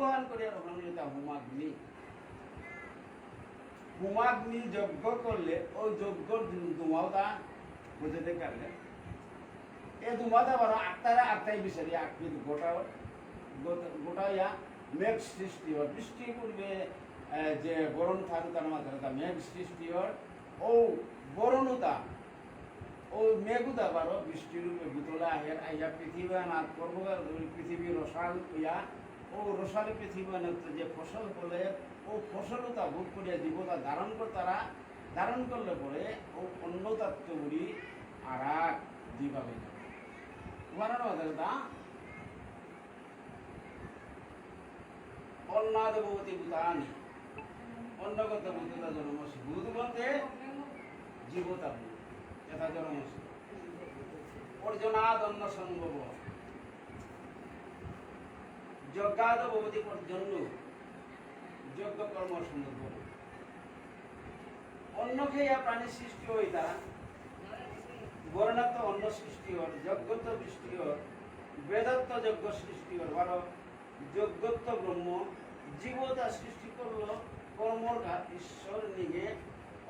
যজ্ঞহান করিয়া রকম হোমাগ্নি যজ্ঞ করলে ওই যজ্ঞর ধুমাওটা বুঝতে পারলে এই ধুমাটা বড় আটটাই বিচারি আকৃতি গোটা ইয়া মেঘ সৃষ্টি হয় বৃষ্টি পূর্বে যে বরণ থাকে তার মাথায় মেঘ সৃষ্টি হয় ও বরণতা ও মেঘুদা বারো বৃষ্টি রূপে বুতলা আইয়া পৃথিবী নাথ করবো পৃথিবী রসাল ইয়া ও রসালে পৃথিবী যে ফসল হলে ও ফসলতা ভোগ করিয়া জীবতা ধারণ করলে পরে ও অন্নতাত্ত্বগুলি আর এক জীবাবে অন্নাদ ভবতী ভূতানি অন্নগত ভূততা জন্মসি ভূত বলতে জীবতা ভূত যথা জন্মসি অর্জনাদ অন্ন সম্ভব যজ্ঞাদ ভবতী পর্যন্ত যজ্ঞ কর্ম সম্ভব অন্ন খেয়া প্রাণী সৃষ্টি হই তারা বর্ণাত্ম অন্ন সৃষ্টি হর যজ্ঞত্ব বৃষ্টি হর বেদত্ব যজ্ঞ সৃষ্টি হর ভালো যজ্ঞত্ব ব্রহ্ম জীবতা সৃষ্টি করল কর্মঘাত ঈশ্বর নিগে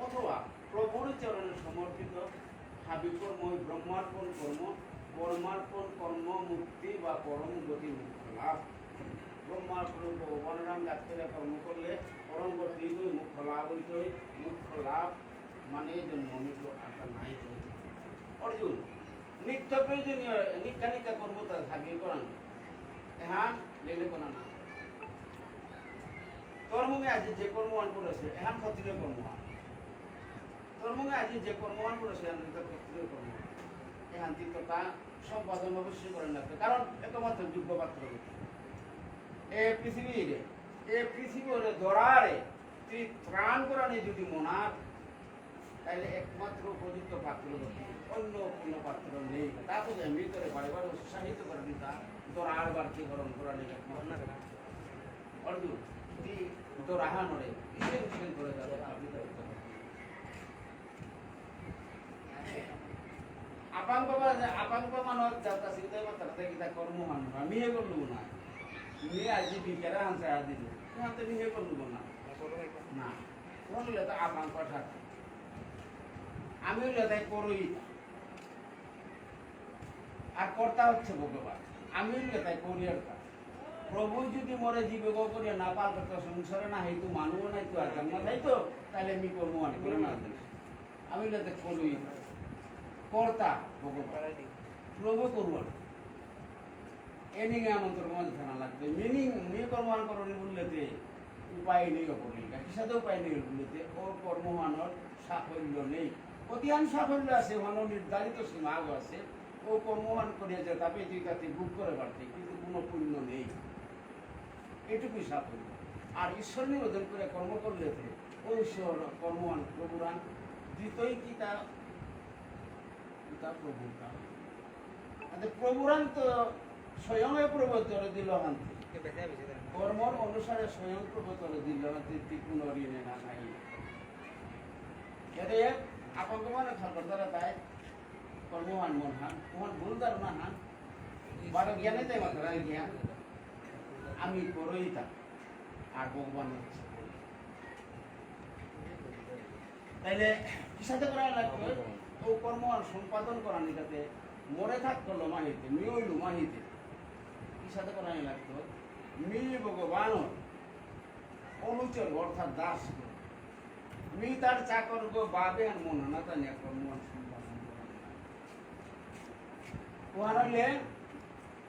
অথবা প্রভুর চরণে সমর্পিত হাবি কর্ম ব্রহ্মার্পণ কর্ম পরমার্পণ কর্ম মুক্তি বা পরম গতি মুক্ত লাভ ব্রহ্মার্পণ বনরাম ডাক্তারে কর্ম করলে পরম গতি মুখ্য লাভ হইতে মুখ্য লাভ মানে জন্ম মৃত্যু আশা নাই অর্জুন নিত্য প্রয়োজনীয় নিত্যা কর্ম তার হাবি করান হ্যাঁ লেলে কোনা না কর্মে আজি যে কর্মৱান করেছে এখন ক্ষত্রিয় কর্মৱান কর্মে আজি যে কর্মৱান করেছে এখন ক্ষত্রিয় কর্ম এখন তীর্থতা সম্পাদন অবশ্যই করেন লাগবে কারণ একমাত্র যোগ্য পাত্র এই পৃথিবীর দরারে তুই ত্রাণ করানি যদি মনার তাহলে একমাত্র উপযুক্ত পাত্র অন্য কোনো পাত্র নেই তা তো মৃতরে বারবার উৎসাহিত করে দিতা দরার বাড়তি গরম করানি অর্জুন তো রাহা নড়ে কিসের করে যাবে আপাঙ্গ মানব যাতা চিন্তা মাত্রা গীতা কর্ম মানুষ আমি হে করলু না নিয়ে আজি বিকেরা হানছে আর দিল তো নিয়ে করলু না না করলে তো আপাঙ্গ থাকে আমি হইলে তাই করই আর কর্তা হচ্ছে ভগবান আমি হইলে তাই করিয়ার প্রভু যদি মরে জীবিক করিয়া না পাল করতে সংসারে না হইতো মানুষ নাই তো আর জান্নাত যাইতো তাহলে আমি করবো মানে করে না আমি যাতে করুই কর্তা ভগবান প্রভু করবেন এনিং আমন্ত্রণ মধ্যে থানা লাগবে মিনিং নিয়ে কর্মহান করণী বললেতে উপায় নেই অপরিকা কিসাতে উপায় নেই বললেতে ও কর্মহানর সাফল্য নেই অতিহান সাফল্য আছে মানব নির্ধারিত সীমা আছে ও কর্মহান করিয়া যে তাপে তুই তাতে বুক করে পারতে কিন্তু কোনো পুণ্য নেই এটুকুই সাফল্য আর ঈশ্বর নিবেদন করে কর্ম করলে ও ঈশ্বর কর্মহান প্রভুরান দ্বিতীয় কি তা প্রভুর কারণ প্রভুরান তো স্বয়ং প্রভু তলে দিল হান্তি কর্মর অনুসারে স্বয়ং প্রভু তলে দিল হান্তি কোনো ঋণে না নাই এতে আপঙ্গ মানে সরকার দ্বারা তাই কর্মহান মন হান তোমার ভুল ধারণা হান বারো জ্ঞানে তাই মাত্রা জ্ঞান আমি করই তা আর ভগবান হচ্ছে তাইলে কি সাথে করা লাগবে ও কর্মহান সম্পাদন করা নিকাতে মরে থাকতো মাহিতে মিয়ইলু মাহিতে কি সাথে করা লাগতো মি ভগবান অনুচর অর্থাৎ দাস মি তার চাকর গো বাবে আর মন না তা নিয়ে কর্মহান সম্পাদন করা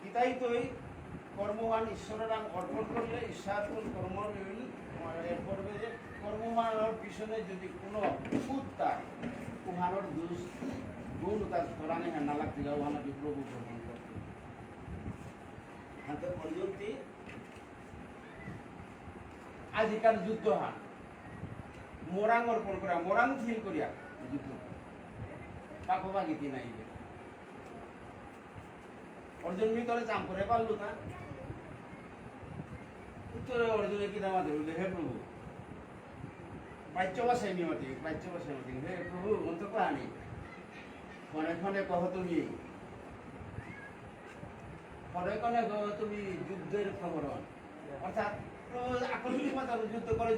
কিতাই তুই কর্মহান ঈশ্বরের নাম অর্পণ করলে ঈশ্বরার্পণ কর্ম করবে যে কর্মহানের পিছনে যদি কোনো উত্তার উহানোর দোষ গুণ তার ধরানে না লাগতে যাও উহানো বিপ্লব গ্রহণ করতে হাতে অর্জুনটি আজিকাল যুদ্ধ হান মোরাং অর্পণ করা মোরাং ফিল করিয়া যুদ্ধ পাকবাগিতি নাই অর্জুন ভিতরে চাম করে পারলো না উত্তরে অর্জুনের কি দামা দেবে হে প্রভু বাচ্য বাসায় নিয়তি বাচ্য বাসায় মতি হে প্রভু অন্ত কাহানি ক্ষণে ক্ষণে কহ তুমি ক্ষণে ক্ষণে কহ তুমি যুদ্ধের খবর অর্থাৎ আকস্মিক মাত্রা যুদ্ধ করে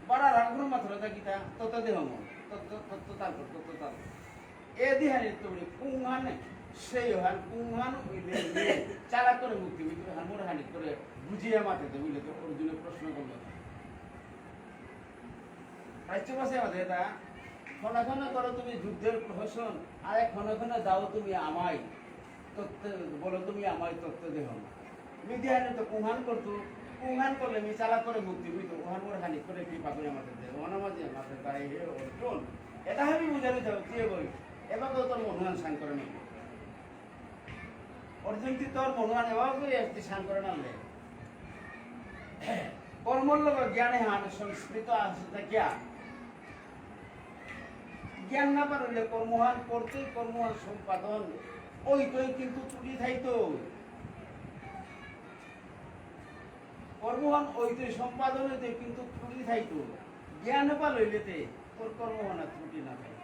বড় রাগুর মাত্রা গীতা তত দেহ মন তত্ত্ব তারপর এ দিহানে তুমি কুংহানে সেই হান কুংহান উইলে চালা করে মুক্তি ভিতরে হামুর হানি করে বুঝিয়ে মাথাতে বুঝলে তো অর্জুনে প্রশ্ন করলো প্রাচ্য ভাষায় আমাদের এটা ক্ষণে ক্ষণে করো তুমি যুদ্ধের প্রহসন আর এক ক্ষণে দাও তুমি আমায় তত্ত্ব বলো তুমি আমায় তত্ত্ব দেহ মিডিয়ানে তো কুংহান করতো কুংহান করলে মি চালা করে মুক্তি হইতো ওহান মোর হানি করে কৃপা করে আমাদের দেহ অনামাজে মাথায় তাই হে অর্জুন এটা আমি বুঝাতে চাও কি বই এবার তো তোর মনোহান সান করে নেব অর্জুন কি তোর মনোহান এবার করে আসতে সান করে নালে কর্মল্লক জ্ঞানে হান সংস্কৃত আসতে জ্ঞান না পারলে কর্মহান করতে কর্মহান সম্পাদন ওই তুই কিন্তু ত্রুটি থাইতো কর্মহান ওই তুই সম্পাদনেতে কিন্তু ত্রুটি থাইতো জ্ঞান পালইলেতে তোর কর্মহান ত্রুটি না থাকে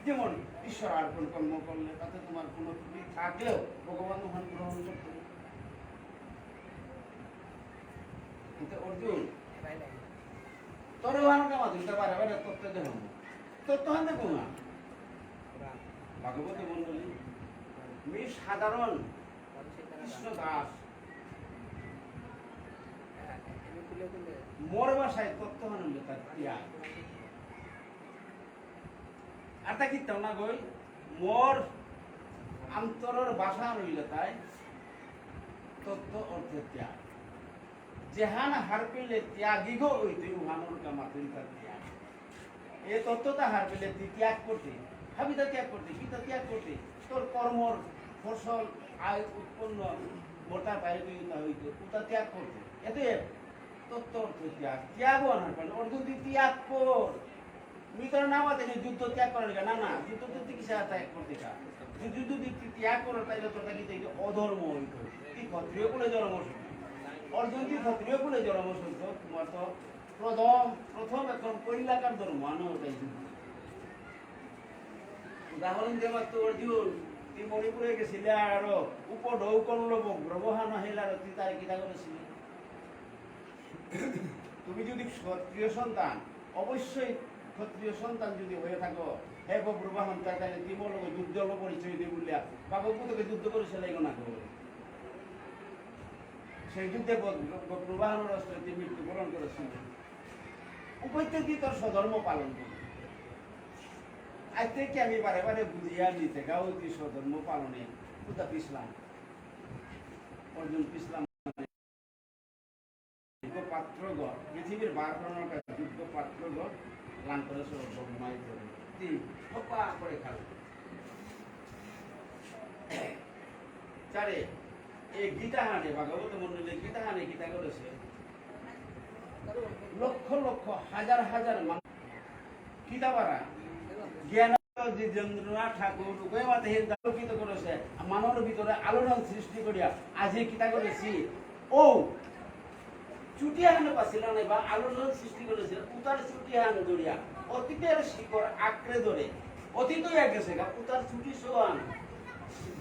যেমন ঈশ্বর অর্পণ কর্ম করলে তাতে তোমার কোনো ত্রুটি থাকলেও ভগবান মহান গ্রহণ করতে কিন্তু অর্জুন তোর ওহানকে মাঝে পারে বেড়ে তত্ত্ব দেহ তত্ত্ব হান দেখো না ভাগবত মন্ডলী মি সাধারণ কৃষ্ণ দাস মোর ভাষায় তত্ত্ব হানলে তার ত্যাগ আর তা কিতাম না গই মোর অন্তরের ভাষা রইলে তাই তত্ত্ব অর্থে ত্যাগ যেহান হার পেলে ত্যাগী গো ওইতে উহানোর কামাতুই তার ত্যাগ এ তত্ত্বটা হার পেলে তুই ত্যাগ করতে হাবিতা ত্যাগ করতে গীতা ত্যাগ করতে তোর কর্মর ফসল আয় উৎপন্ন মোটা পাইতা হইতো ওটা ত্যাগ করতে এতে তত্ত্ব অর্থ ত্যাগও আনার পারে অর্জুন তুই ত্যাগ কর মিতর নাম আছে যুদ্ধ ত্যাগ করার না যুদ্ধ তুই কিসে ত্যাগ করতে চা তুই যুদ্ধ তুই ত্যাগ করার তাইলে তোর কি দেখি অধর্ম হইতো তুই ক্ষত্রিয় কুলে জন্ম অর্জুন তুই ক্ষত্রিয় কুলে জন্ম শুনত তোমার তো প্রথম এখন কৈলাকার ধর্ম আনো তাই উদাহরণ দেবার তো অর্জুন তুই মণিপুরে গেছিলে আর উপঢৌ করলো গ্রবহান আহিলার তুই তার কিতা করেছিলি তুমি যদি ক্ষত্রিয় সন্তান অবশ্যই ক্ষত্রিয় সন্তান যদি হয়ে থাকো হে প্রবাহন তাহলে তিমর লোক যুদ্ধ পরিচয় দিয়ে বললিয়া বাবু তোকে যুদ্ধ করেছিল না সেই যুদ্ধে প্রবাহনের অস্ত্রে তিনি মৃত্যুবরণ করেছিল উপত্যকি তোর স্বধর্ম পালন করবে আজ থেকে আমি বারে বারে বুঝিয়া নিতে গাও তুই স্বধর্ম পালনে কোথা পিছলাম অর্জুন পিছলাম পাত্রগড় পৃথিবীর 12 টাকা যুদ্ধ পাত্রগড় লান করে সবাই করে করে খাবে চারে এই গীতা হানে ভাগবত মন্ডলে গীতা হানে গীতা করেছে লক্ষ লক্ষ হাজার হাজার মানুষ কিতাবারা জ্ঞান জিতেন্দ্রনাথ ঠাকুর উভয়মাতে আলোকিত করেছে মানবের ভিতরে আলোড়ন সৃষ্টি করিয়া আজি কিতা করেছি ও চুটিয়াহান পাছিল না বা আলোড়ন সৃষ্টি করেছে উতার চুটিয়াহান দরিয়া অতীতের শিকড় আঁকড়ে ধরে অতীত হয়ে গেছে গা উতার ছুটি সোয়ান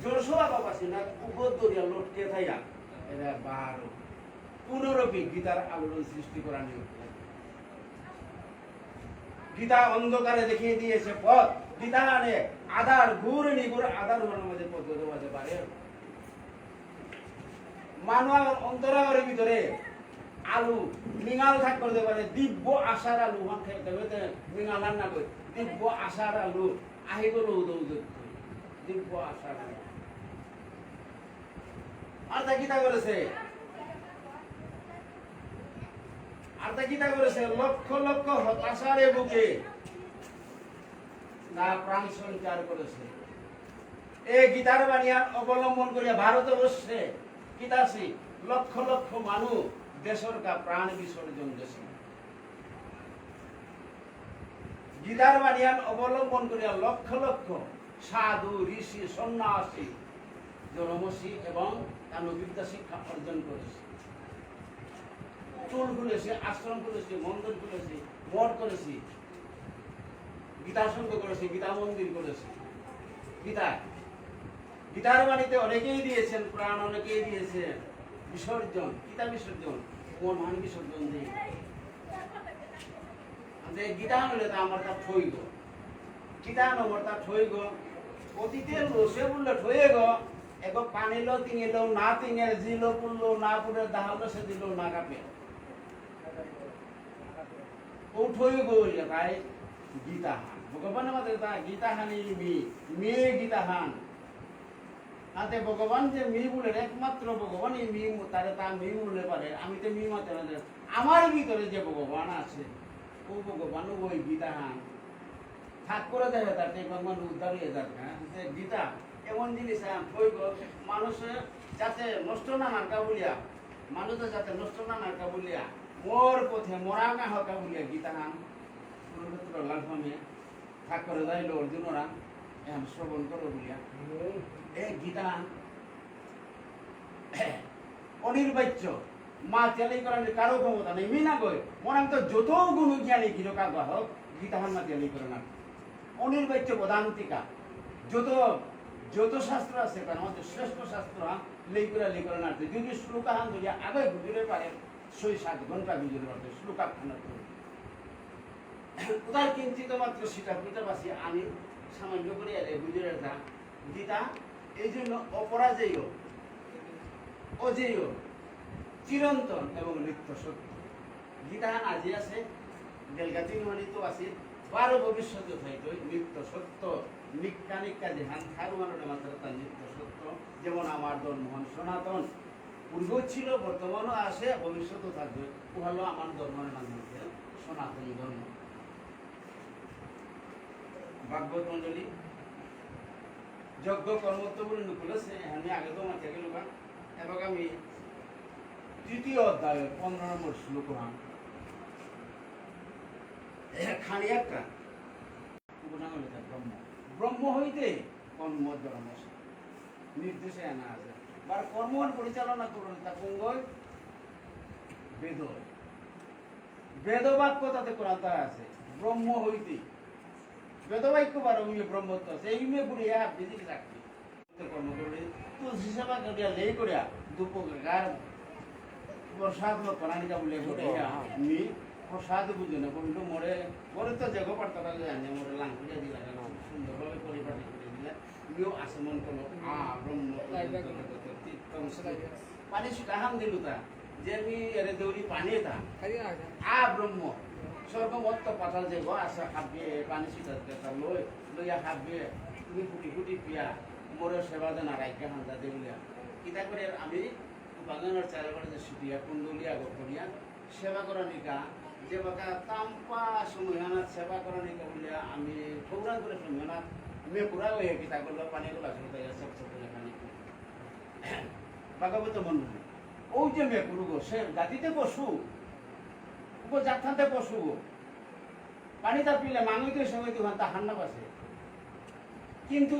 জোর সোয়া পাবাছি না উপর দরিয়া লটকে থাইয়া এরা বাহার পুনরপি গীতার আলোড়ন সৃষ্টি করা নিয়োগ গীতা অন্ধকারে দেখিয়ে দিয়েছে পথ গীতা আনে আধার গুড় নিগুড় আধার ঘরের মধ্যে পথ হতে পারে মানব অন্তরাগরের ভিতরে আলু মিঙাল থাক করতে পারে দিব্য আশার আলু হান খাইতে হইতে মিঙাল না কই দিব্য আশার আলু আহিব লৌদ দিব্য আশার আলু আর তা গীতা করেছে লক্ষ লক্ষ হতাশারে বুকে না প্রাণ সঞ্চার করেছে এই গীতার বাণী অবলম্বন করিয়া ভারতবর্ষে গীতাসী লক্ষ লক্ষ মানুষ দেশের কা প্রাণ বিসর্জন দেশ গীতার বাণী অবলম্বন করিয়া লক্ষ লক্ষ সাধু ঋষি সন্ন্যাসী জনমসী এবং বিদ্যা শিক্ষা অর্জন করেছে চুল খুলেছে আশ্রম খুলেছে মন্দির খুলেছে মঠ করেছি গীতা সংঘ করেছে গীতা মন্দির করেছে গীতার বাণীতে অনেকেই দিয়েছেন প্রাণ অনেকেই দিয়েছেন বিসর্জন কিতা বিসর্জন কোন মান বিসর্জন দেই যে গীতা হলে তা আমার তা ঠই গো গীতা নম্বর তা ঠই গো অতীতে রসে বললে ঠয়ে গো এক পানি লো তিঙে লো না তিঙে জিলো পুললো না পুরে দাহালো সে দিল না কাপে ও ঠই গো তাই গীতা হান ভগবান আমাদের তা গীতা হানি মেয়ে গীতা হান তাতে ভগবান যে মি বলে একমাত্র ভগবান এই মি তারে তা মি বলতে পারে আমি তো মি মাত্র আমার ভিতরে যে ভগবান আছে ও ভগবান ওই গীতা হান থাক করে দেবে তার ভগবান উদ্ধার হয়ে যাবে যে গীতা এমন জিনিস মানুষের যাতে নষ্ট না নাকা বলিয়া মানুষের যাতে নষ্ট না নাকা বলিয়া মোর পথে মরা না হকা বলিয়া গীতা হান লাল ফামিয়া থাক করে যাইল অর্জুন ওরা এখন শ্রবণ করো বলিয়া এ গীতা অনির্বাচ্য মা তেলি করার কারো ক্ষমতা নেই মিনা গই মনে তো যত গুণ জ্ঞানী গিরকা গ্রাহক গীতা হান মা তেলি করে না অনির্বাচ্য প্রধান্তিকা যত শাস্ত্র আছে তার মধ্যে শ্রেষ্ঠ শাস্ত্র লেই করে না যদি শ্লোকা হান যদি আগে বুঝতে পারে 6-7 ঘন্টা বুঝতে পারবে শ্লোকা খানা কোথায় কিঞ্চিত মাত্র সেটা বুঝতে পারছি আমি সামান্য করে এলে বুঝে রাখা গীতা এই জন্য অপরাজেয় অজেয় চিরন্তন এবং নিত্য সত্য গীতা আজি আছে বেলগাতি মানিত আছে 12 ভবিষ্যতে থাইতো নিত্য সত্য নিকা নিকা যেহান থারু মাননে মাত্র তার নিত্য সত্য যেমন আমার ধর্মহন সনাতন পূর্বেও ছিল বর্তমানও আছে ভবিষ্যতেও থাকবে ও হলো আমার ধর্মের মধ্যে সনাতন ধর্ম ভাগবত মন্ডলী যজ্ঞ কর্মত্ব বলে নুকুলেছে আমি আগে তো মাঠে গেল এবং আমি 3য় অধ্যায় 15 নম্বর শ্লোক খানি একটা ব্রহ্ম ব্রহ্ম হইতে কর্ম ধর্ম নির্দেশে আনা আছে বা কর্ম পরিচালনা করুন তা কঙ্গল বেদ বেদবাক্য তাতে কোরআন আছে ব্রহ্ম হইতে বেদবাক্য বার ব্রহ্মত্ব আছে এই মেয়ে বুড়িয়া বেদিক রাখবে কর্ম করলে তুলসী সেবা করিয়া লেই করিয়া দুপকার প্রসাদ প্রাণীটা বলে মি প্রসাদ বুঝে না কিন্তু মরে তো জেগো পারতারা জানে মরে লাঙ্কুজা দিলা সুন্দরভাবে পরিপাটি করে দিলা তুমিও আসমন করলো ব্রহ্ম পানি সুটাহাম দিলু তা যে আমি এরে দৌড়ি পানি তা ব্রহ্ম স্বর্গমত্ত পাতাল যে গো আসা খাবে পানি সুটা লইয়া খাবে তুমি ফুটি ফুটি পিয়া মোর সেবা জানা রাইকা হান্দা দেউলিয়া কিতা করে আমি বাগানের চারপাশে যে সুটিয়া কুণ্ডলিয়া গড়িয়া সেবা করা নিকা যে বাকা তাম্পা সময়নাথ সেবা করা নিকা বলিয়া আমি প্রোগ্রাম করে সময়নাথ মেয়ে পুরা হয়ে কিতা করলো পানি গুলা শুনতে সব সব পানি ভাগবত মন্ডলী ওই যে মেয়ে পুরু গো সে জাতিতে পশু ও জাতখানতে পশু পানি তা পিলে মাঙিতে সময় তো হান্না পাশে কিন্তু